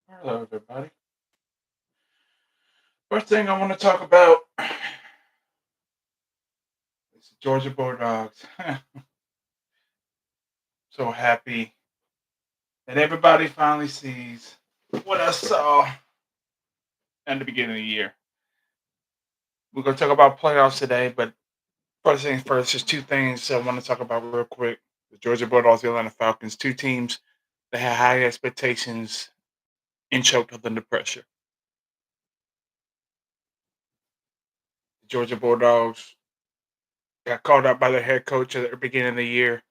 Hello, everybody. First thing I want to talk about is the Georgia Bulldogs. So happy that everybody finally sees what I saw at the beginning of the year. We're going to talk about playoffs today, but first things first, there's two things I want to talk about real quick. The Georgia Bulldogs, the Atlanta Falcons, two teams that had high expectations and choked under pressure. The Georgia Bulldogs got called out by their head coach at the beginning of the year,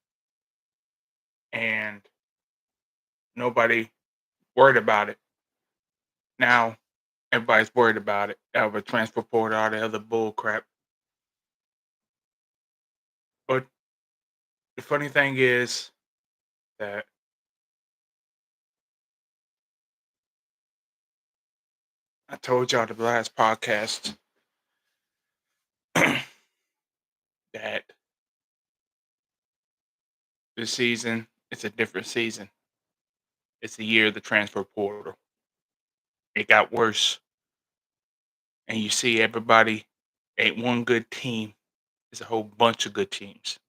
and nobody worried about it. Now everybody's worried about it. Over transfer portal, all the other bull crap. But the funny thing is that I told y'all the last podcast that this season it's a different season. It's the year of the transfer portal. It got worse, and you see everybody ain't one good team. It's a whole bunch of good teams.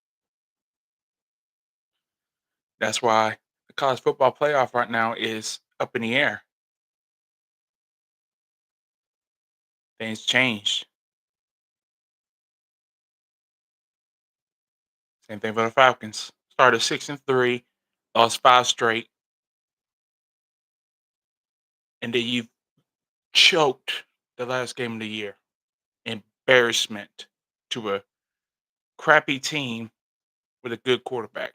That's why the college football playoff right now is up in the air. Things changed. Same thing for the Falcons. Started 6-3, lost five straight, and then you choked the last game of the year. Embarrassment to a crappy team with a good quarterback.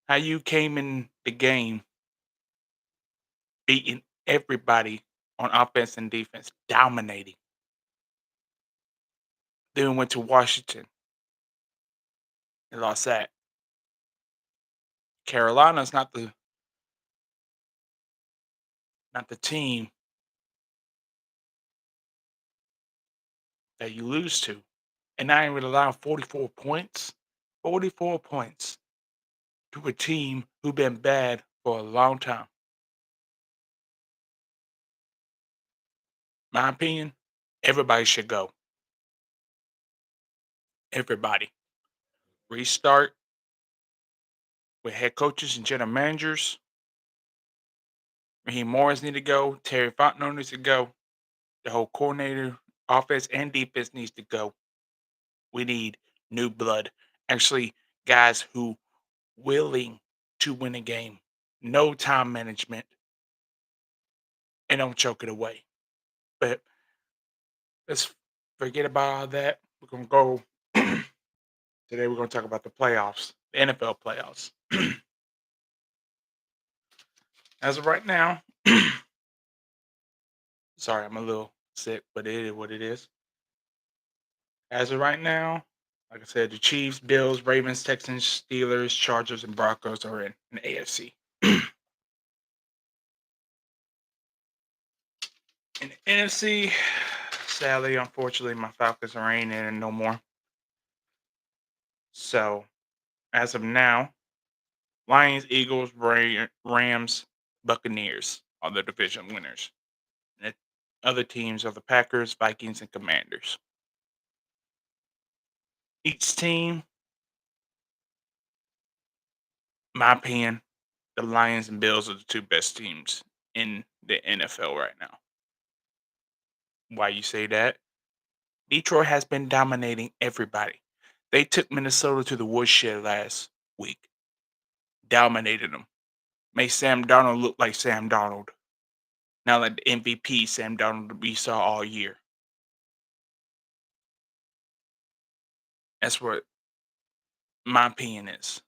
How you came in the game beating everybody on offense and defense, dominating. Then went to Washington and lost that. Carolina's not the team that you lose to. And I ain't really allowed 44 points. 44 points to a team who been bad for a long time. My opinion, everybody should go. Everybody. Restart with head coaches and general managers. Raheem Morris need to go. Terry Fontenot needs to go. The whole coordinator, offense and defense needs to go. We need new blood. Actually, guys who willing to win a game. No time management and don't choke it away. But let's forget about all that. We're gonna go today. We're gonna talk about the playoffs, the NFL playoffs. As of right now, sorry, I'm a little sick, but it is what it is. As of right now, like I said, the Chiefs, Bills, Ravens, Texans, Steelers, Chargers, and Broncos are in the AFC. In the NFC, sadly, unfortunately, my Falcons are ain't in it no more. So, as of now, Lions, Eagles, Rams, Buccaneers are the division winners. And the other teams are the Packers, Vikings, and Commanders. Each team, my opinion, the Lions and Bills are the two best teams in the NFL right now. Why you say that? Detroit has been dominating everybody. They took Minnesota to the woodshed last week, dominated them, made Sam Darnold look like Sam Darnold. Now like the MVP Sam Darnold we saw all year. That's what my opinion is.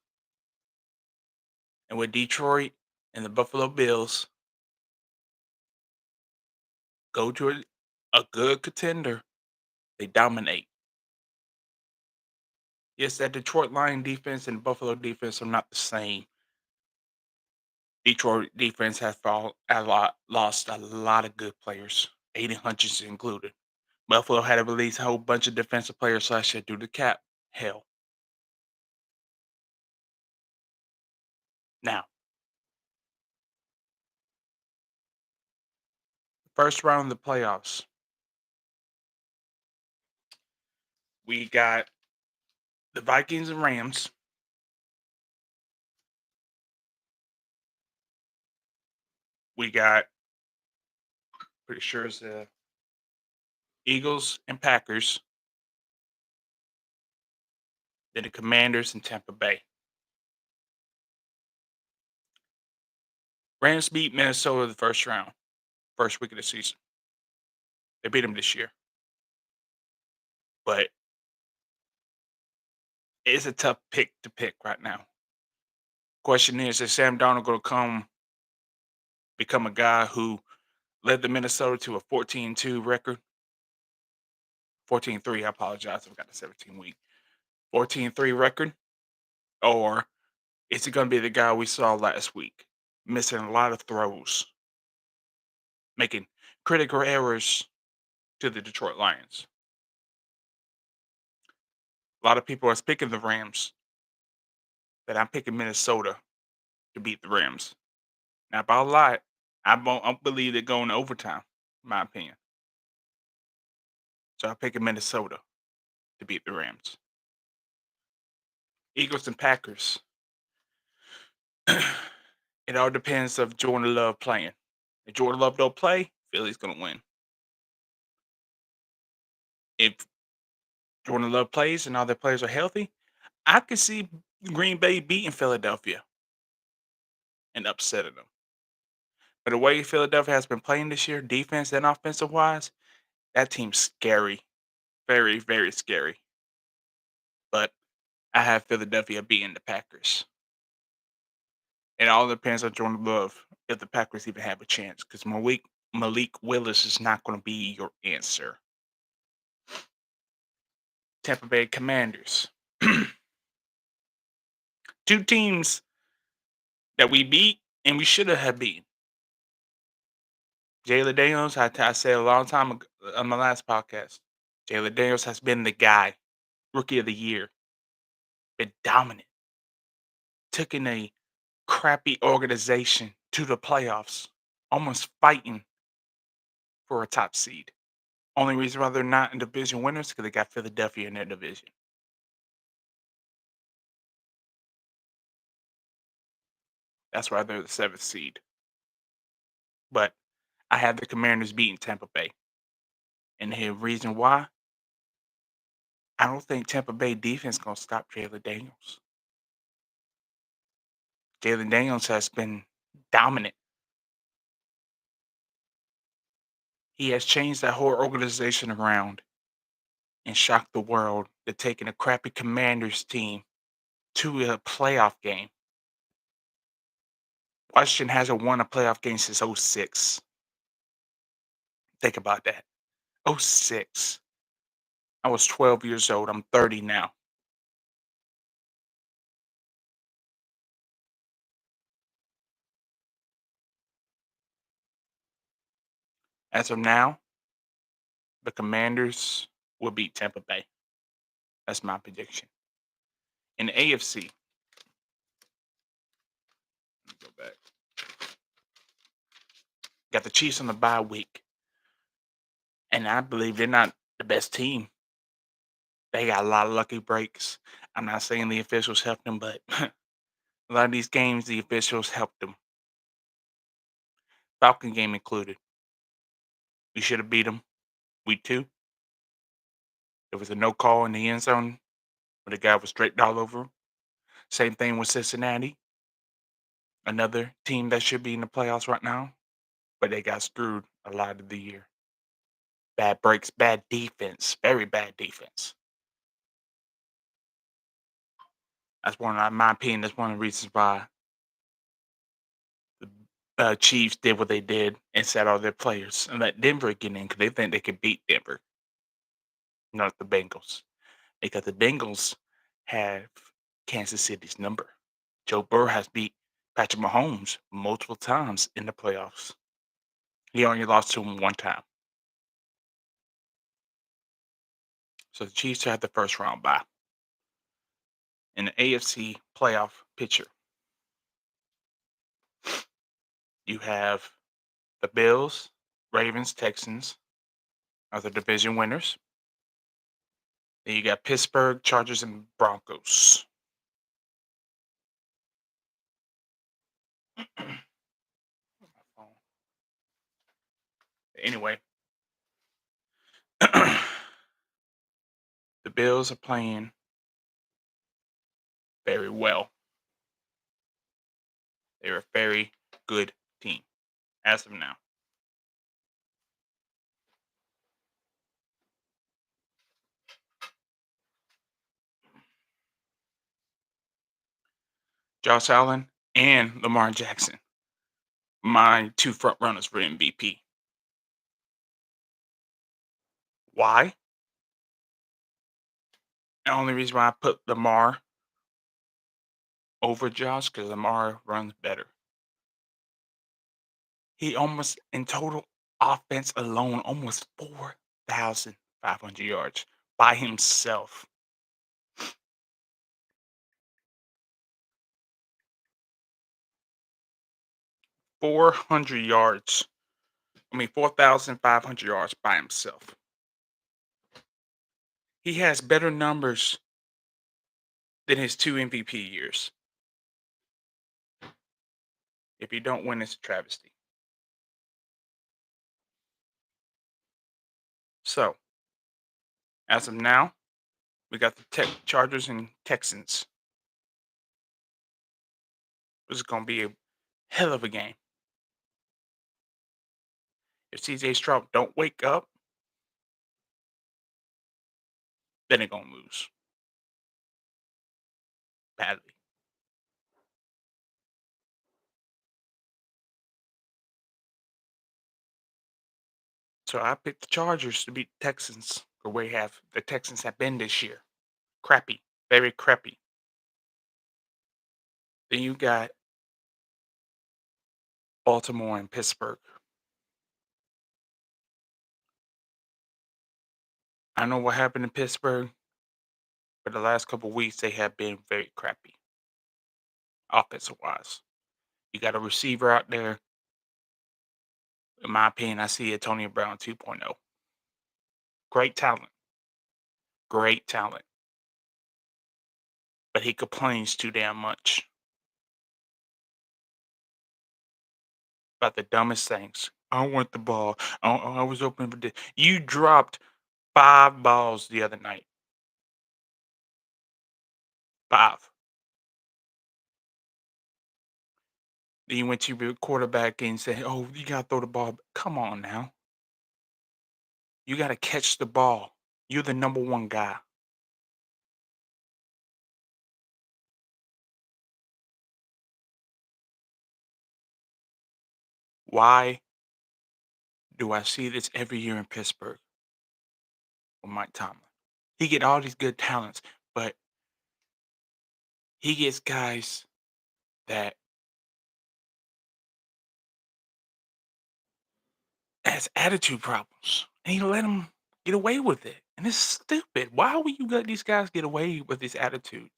And with Detroit and the Buffalo Bills, go to a good contender, they dominate. Yes, that Detroit Lion defense and Buffalo defense are not the same. Detroit defense has lost a lot of good players, Aiden Hutchinson included. Buffalo had to release a whole bunch of defensive players last year due to cap hell. Now, First round of the playoffs, we got the Vikings and Rams. We got pretty sure it's the Eagles and Packers. Then the Commanders and Tampa Bay. Rams beat Minnesota the first round, first week of the season. They beat them this year, but it's a tough pick to pick right now. Question is Sam Darnold going to become a guy who led the Minnesota to a 14-2 record? 14-3, I apologize. I've got the 17 week. 14-3 record? Or is he going to be the guy we saw last week? Missing a lot of throws, making critical errors to the Detroit Lions. A lot of people are picking the Rams, but I'm picking Minnesota to beat the Rams. Now, by a lot, I believe they're going to overtime, in my opinion. So I'm picking Minnesota to beat the Rams. Eagles and Packers. It all depends of Jordan Love playing. If Jordan Love don't play, Philly's gonna win. If Jordan Love plays and all their players are healthy, I could see Green Bay beating Philadelphia and upsetting them. But the way Philadelphia has been playing this year, defense and offensive wise, that team's scary. Very, very scary. But I have Philadelphia beating the Packers. It all depends on Jordan Love if the Packers even have a chance. Because Malik Willis is not going to be your answer. Tampa Bay Commanders. Two teams that we beat and we should have beaten. Jalen Daniels, I said a long time ago on my last podcast. Jalen Daniels has been the guy, rookie of the year, been dominant, took in a crappy organization to the playoffs, almost fighting for a top seed. Only reason why they're not in division winners because they got Philadelphia in their division. That's why they're the seventh seed. But I had the Commanders beating Tampa Bay. And the reason why, I don't think Tampa Bay defense gonna stop Jalen Daniels. Jalen Daniels has been dominant. He has changed that whole organization around and shocked the world to taking a crappy Commanders team to a playoff game. Washington hasn't won a playoff game since '06. Think about that. '06. I was 12 years old. I'm 30 now. As of now, the Commanders will beat Tampa Bay. That's my prediction. In the AFC, let me go back. Got the Chiefs on the bye week, and I believe they're not the best team. They got a lot of lucky breaks. I'm not saying the officials helped them, but a lot of these games, the officials helped them. Falcon game included. We should have beat them. Week 2, there was a no call in the end zone where the guy was straight all over him. Same thing with Cincinnati, another team that should be in the playoffs right now, but they got screwed a lot of the year. Bad breaks, bad defense, very bad defense. That's one, in my opinion, that's one of the reasons why the Chiefs did what they did and sat all their players and let Denver get in because they think they could beat Denver, not the Bengals. Because the Bengals have Kansas City's number. Joe Burrow has beat Patrick Mahomes multiple times in the playoffs. He only lost to him one time. So the Chiefs have the first round bye. In the AFC playoff picture, you have the Bills, Ravens, Texans are the division winners. Then you got Pittsburgh, Chargers, and Broncos. Anyway, the Bills are playing very well. They're a very good team as of now. Josh Allen and Lamar Jackson, my two front runners for MVP. Why? The only reason why I put Lamar over Josh because Lamar runs better. He almost in total offense alone, almost 4,500 yards by himself. 400 yards. I mean, 4,500 yards by himself. He has better numbers than his two MVP years. If you don't win, it's a travesty. So, as of now, we got the Chargers and Texans. This is going to be a hell of a game. If CJ Stroud don't wake up, then they're going to lose badly. So I picked the Chargers to beat the Texans the way the Texans have been this year. Crappy, very crappy. Then you got Baltimore and Pittsburgh. I know what happened in Pittsburgh, but the last couple of weeks they have been very crappy, offensive wise. You got a receiver out there. In my opinion, I see Antonio Brown 2.0. Great talent, great talent, but he complains too damn much about the dumbest things. I want the ball. I was open for this. You dropped 5 balls the other night. 5. Then you went to your quarterback and said, "Oh, you gotta throw the ball." Come on now, you gotta catch the ball. You're the number one guy. Why do I see this every year in Pittsburgh with Mike Tomlin? He get all these good talents, but he gets guys that has attitude problems, and he let them get away with it, and it's stupid. Why would you let these guys get away with these attitudes?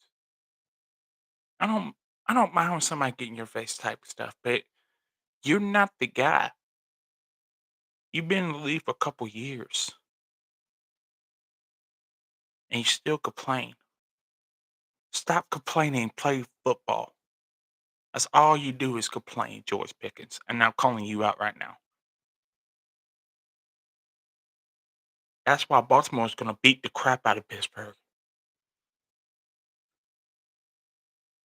I don't, I don't mind when somebody get in your face type stuff, but you're not the guy. You've been in the league for a couple years, and you still complain. Stop complaining. Play football. That's all you do is complain, George Pickens. And I'm calling you out right now. That's why Baltimore's going to beat the crap out of Pittsburgh.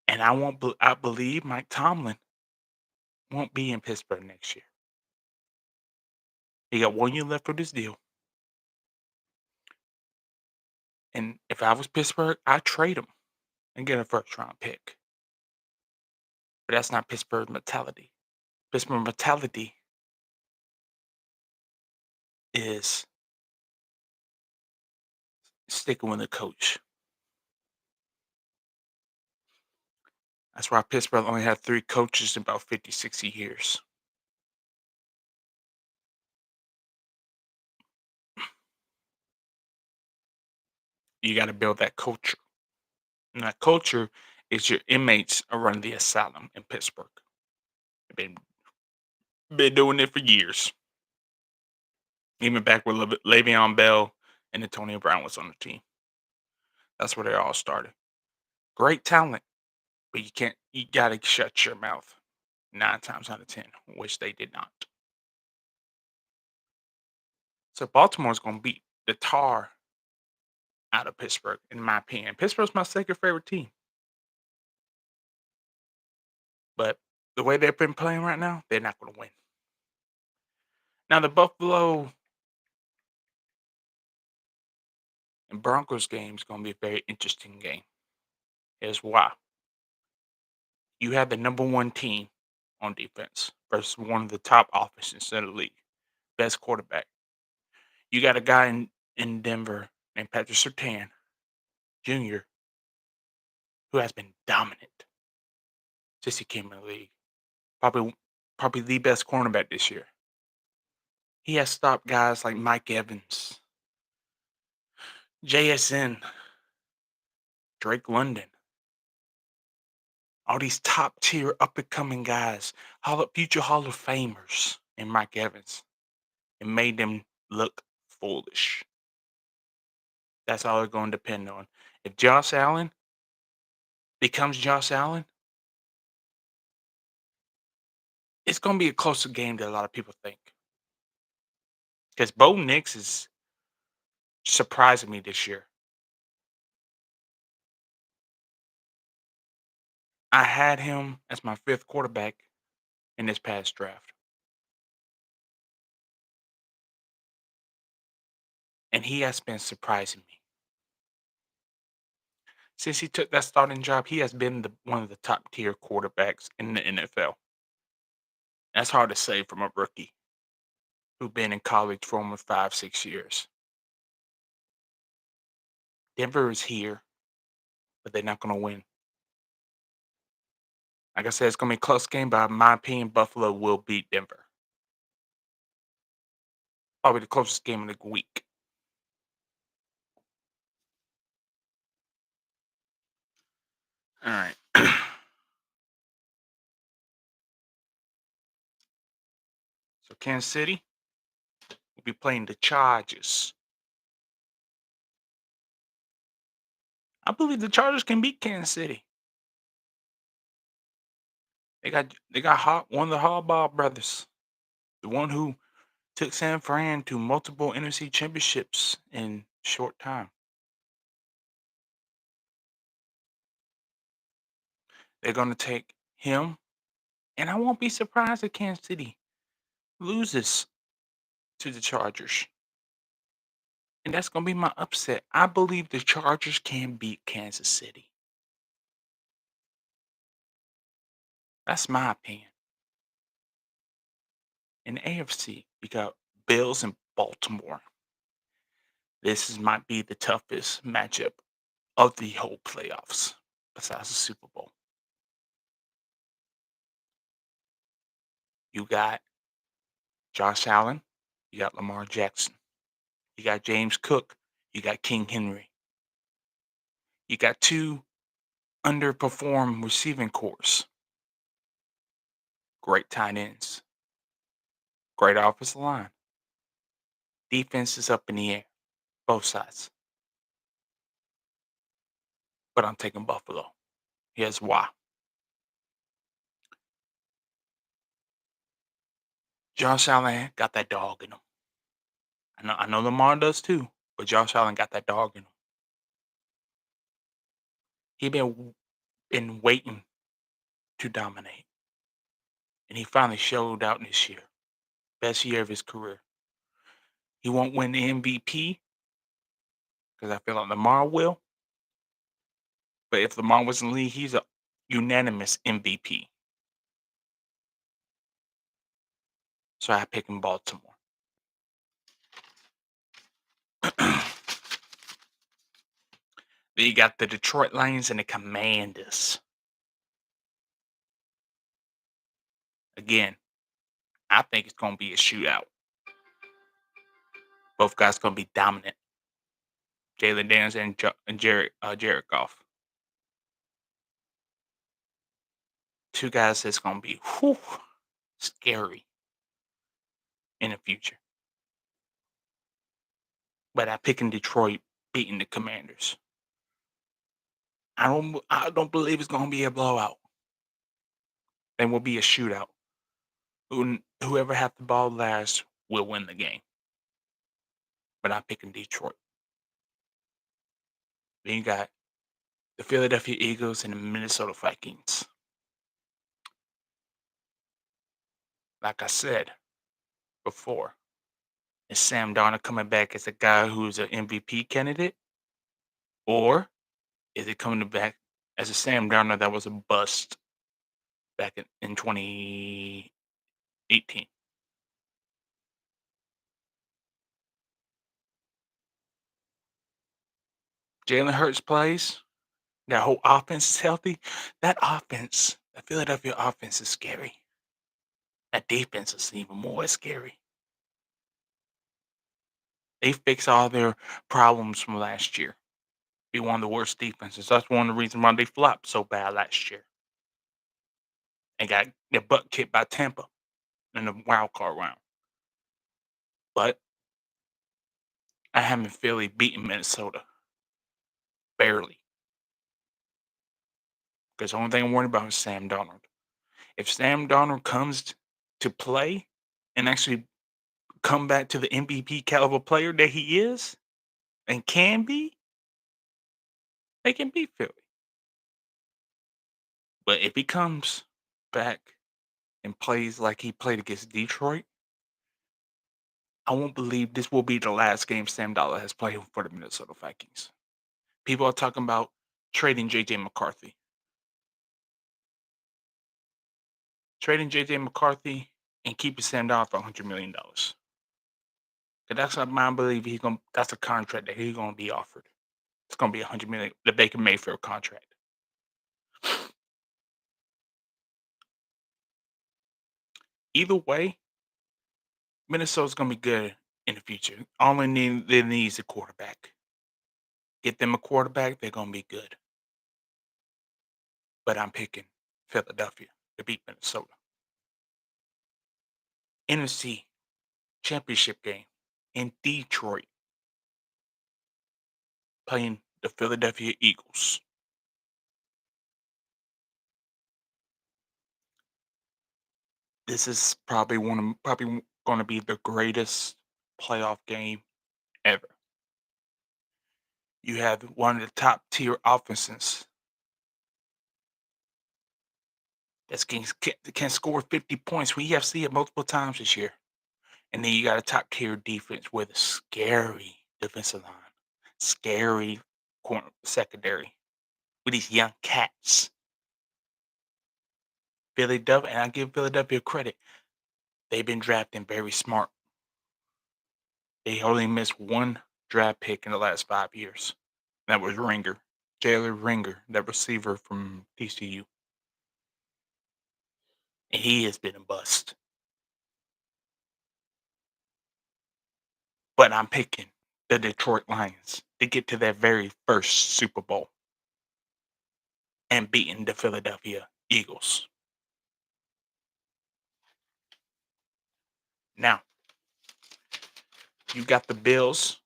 And I believe Mike Tomlin won't be in Pittsburgh next year. He got 1 year left for this deal. And if I was Pittsburgh, I'd trade him and get a first round pick. But that's not Pittsburgh mentality. Pittsburgh mentality is sticking with the coach. That's why Pittsburgh only had 3 coaches in about 50, 60 years. You got to build that culture. And that culture is your inmates are running the asylum in Pittsburgh. They've been doing it for years. Even back with Le'Veon Bell and Antonio Brown was on the team. That's where they all started. Great talent, but you gotta shut your mouth 9 times out of 10, which they did not. So Baltimore's gonna beat the tar out of Pittsburgh, in my opinion. Pittsburgh's my second favorite team, but the way they've been playing right now, they're not gonna win. Now the Buffalo and Broncos game is gonna be a very interesting game. Here's why. You have the number 1 team on defense versus one of the top offenses in the league, best quarterback. You got a guy in Denver named Patrick Surtain Jr., who has been dominant since he came in the league. Probably the best cornerback this year. He has stopped guys like Mike Evans, JSN, Drake London, all these top tier up and coming guys, future Hall of Famers, and Mike Evans, and made them look foolish. That's all they're going to depend on. If Josh Allen becomes Josh Allen, it's going to be a closer game than a lot of people think. Because Bo Nix is surprising me this year. I had him as my 5th quarterback in this past draft, and he has been surprising me. Since he took that starting job, he has been one of the top tier quarterbacks in the NFL. That's hard to say from a rookie who's been in college for almost 5, 6 years. Denver is here, but they're not going to win. Like I said, it's going to be a close game, but in my opinion, Buffalo will beat Denver. Probably the closest game of the week. All right. So Kansas City will be playing the Chargers. I believe the Chargers can beat Kansas City. They got one of the Harbaugh brothers, the one who took San Fran to multiple NFC championships in short time. They're going to take him, and I won't be surprised if Kansas City loses to the Chargers. And that's going to be my upset. I believe the Chargers can beat Kansas City. That's my opinion. In the AFC, we got Bills and Baltimore. Might be the toughest matchup of the whole playoffs, besides the Super Bowl. You got Josh Allen, you got Lamar Jackson, you got James Cook, you got King Henry. You got 2 underperformed receiving corps. Great tight ends. Great offensive line. Defense is up in the air, both sides. But I'm taking Buffalo. Here's why. Josh Allen got that dog in him. I know Lamar does too, but Josh Allen got that dog in him. He been waiting to dominate, and he finally showed out this year. Best year of his career. He won't win the MVP because I feel like Lamar will. But if Lamar was in the league, he's a unanimous MVP. So I pick him Baltimore. Then you got the Detroit Lions and the Commanders. Again, I think it's going to be a shootout. Both guys going to be dominant. Jalen Daniels and Jared Goff. 2 guys that's going to be scary in the future. but I'm picking Detroit beating the Commanders. I don't believe it's gonna be a blowout. It will be a shootout. Whoever has the ball last will win the game. But I'm picking Detroit. Then you got the Philadelphia Eagles and the Minnesota Vikings. Like I said before, is Sam Darnold coming back as a guy who's an MVP candidate, or is it coming back as a Sam Darnold that was a bust back in 2018? Jalen Hurts plays. That whole offense is healthy. That offense, the Philadelphia offense is scary. That defense is even more scary. They fixed all their problems from last year. Be one of the worst defenses. That's one of the reasons why they flopped so bad last year and got their butt kicked by Tampa in the wild card round. But I haven't Philly beaten Minnesota barely because the only thing I'm worried about is Sam Donald. If Sam Donald comes to play and actually come back to the MVP caliber player that he is and can be, they can beat Philly. But if he comes back and plays like he played against Detroit, I won't believe this will be the last game Sam Dollar has played for the Minnesota Vikings. People are talking about trading JJ McCarthy. Trading JJ McCarthy and keeping Sam Dollar for $100 million. Cause that's what I believe he's gonna. That's a contract that he's gonna be offered. It's gonna be $100 million, the Baker Mayfield contract. Either way, Minnesota's gonna be good in the future. All they need is a quarterback. Get them a quarterback, they're gonna be good. But I'm picking Philadelphia to beat Minnesota. NFC Championship game in Detroit, playing the Philadelphia Eagles. This is probably going to be the greatest playoff game ever. You have one of the top tier offenses that can score 50 points. We have seen it multiple times this year. And then you got a top tier defense with a scary defensive line, scary corner secondary with these young cats. Philadelphia, and I give Philadelphia credit. They've been drafting very smart. They only missed one draft pick in the last 5 years. That was Ringer, Jalen Ringer, that receiver from TCU. And he has been a bust. But I'm picking the Detroit Lions to get to their very first Super Bowl and beating the Philadelphia Eagles. Now, you got the Bills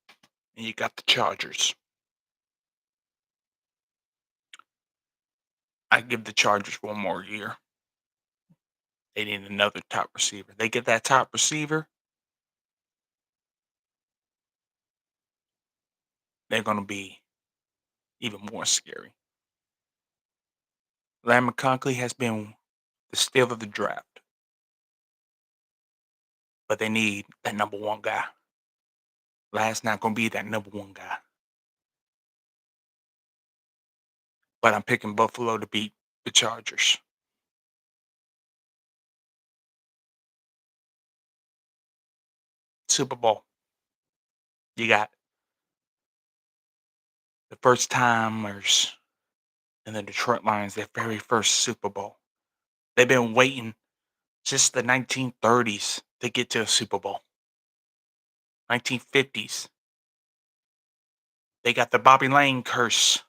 and you got the Chargers. I give the Chargers one more year. They need another top receiver. They get that top receiver, they're going to be even more scary. Lamb McConkley has been the steal of the draft, but they need that number one guy. Last not going to be that number one guy. But I'm picking Buffalo to beat the Chargers. Super Bowl. You got the first timers in the Detroit Lions, their very first Super Bowl. They've been waiting since the 1930s to get to a Super Bowl. 1950s. They got the Bobby Lane curse.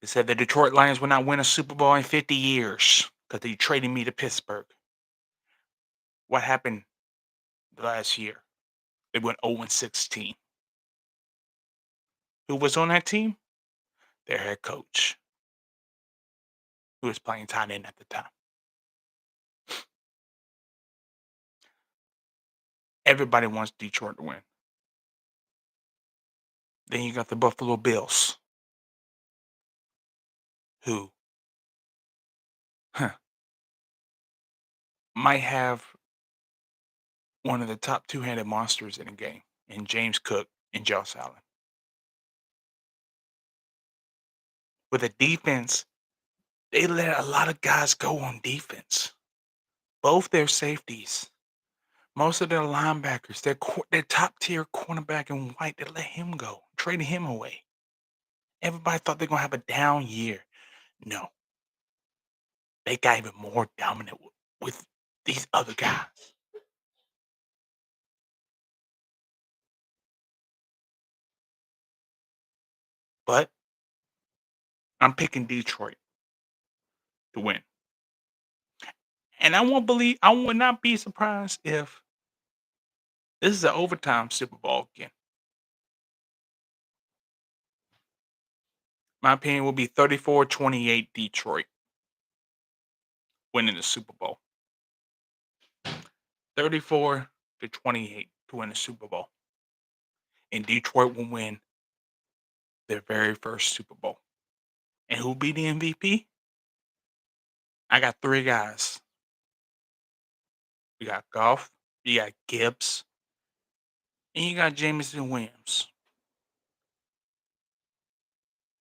They said the Detroit Lions will not win a Super Bowl in 50 years because they traded me to Pittsburgh. What happened last year? They went 0-16. Who was on that team? Their head coach, who was playing tight end at the time. Everybody wants Detroit to win. Then you got the Buffalo Bills, who huh, might have one of the top two-handed monsters in the game, in James Cook and Josh Allen. With a defense, they let a lot of guys go on defense. Both their safeties, most of their linebackers, their top-tier cornerback in White, they let him go, traded him away. Everybody thought they're gonna have a down year. No, they got even more dominant with these other guys. But I'm picking Detroit to win. And I would not be surprised if this is an overtime Super Bowl again. My opinion will be 34-28 Detroit winning the Super Bowl. 34-28 to win the Super Bowl. And Detroit will win their very first Super Bowl. And who'll be the MVP? I got three guys. You got Goff, you got Gibbs, and you got Jameson Williams.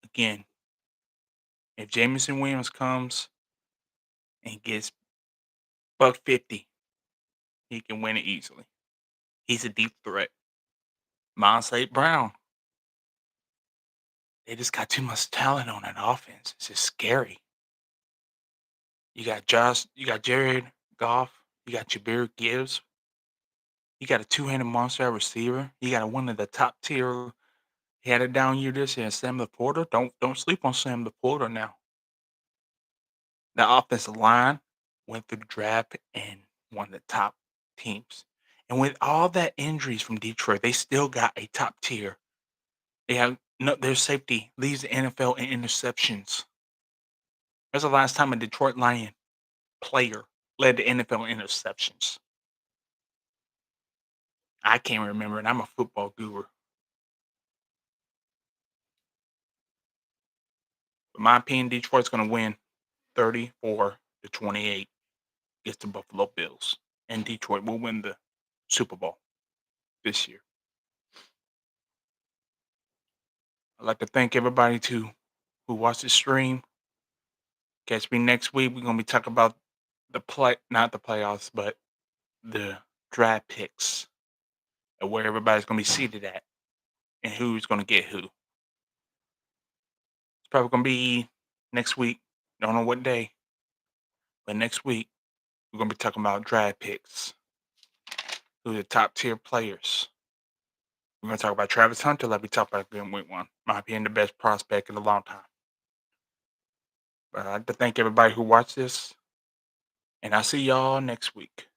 Again, if Jameson Williams comes and gets buck 50, he can win it easily. He's a deep threat. Miles St. Brown, they just got too much talent on that offense. It's just scary. You got Jared Goff, you got Jabir Gibbs, you got a two-handed monster at receiver. You got one of the top tier. He had a down year this year. Sam Laporta. Don't sleep on Sam Laporta now. The offensive line went through the draft and one of the top teams. And with all that injuries from Detroit, they still got a top tier. They have no their safety leads the NFL in interceptions. When's the last time a Detroit Lion player led the NFL in interceptions? I can't remember, and I'm a football guru. But my opinion, Detroit's going to win 34-28 against the Buffalo Bills, and Detroit will win the Super Bowl this year. I'd like to thank everybody who watched the stream. Catch me next week. We're gonna be talking about not the playoffs, but the draft picks and where everybody's gonna be seated at and who's gonna get who. It's probably gonna be next week. Don't know what day, but next week we're gonna be talking about draft picks. Who are the top tier players? We're gonna talk about Travis Hunter like we talked about in week one. Might be the best prospect in a long time. But I'd like to thank everybody who watched this, and I'll see y'all next week.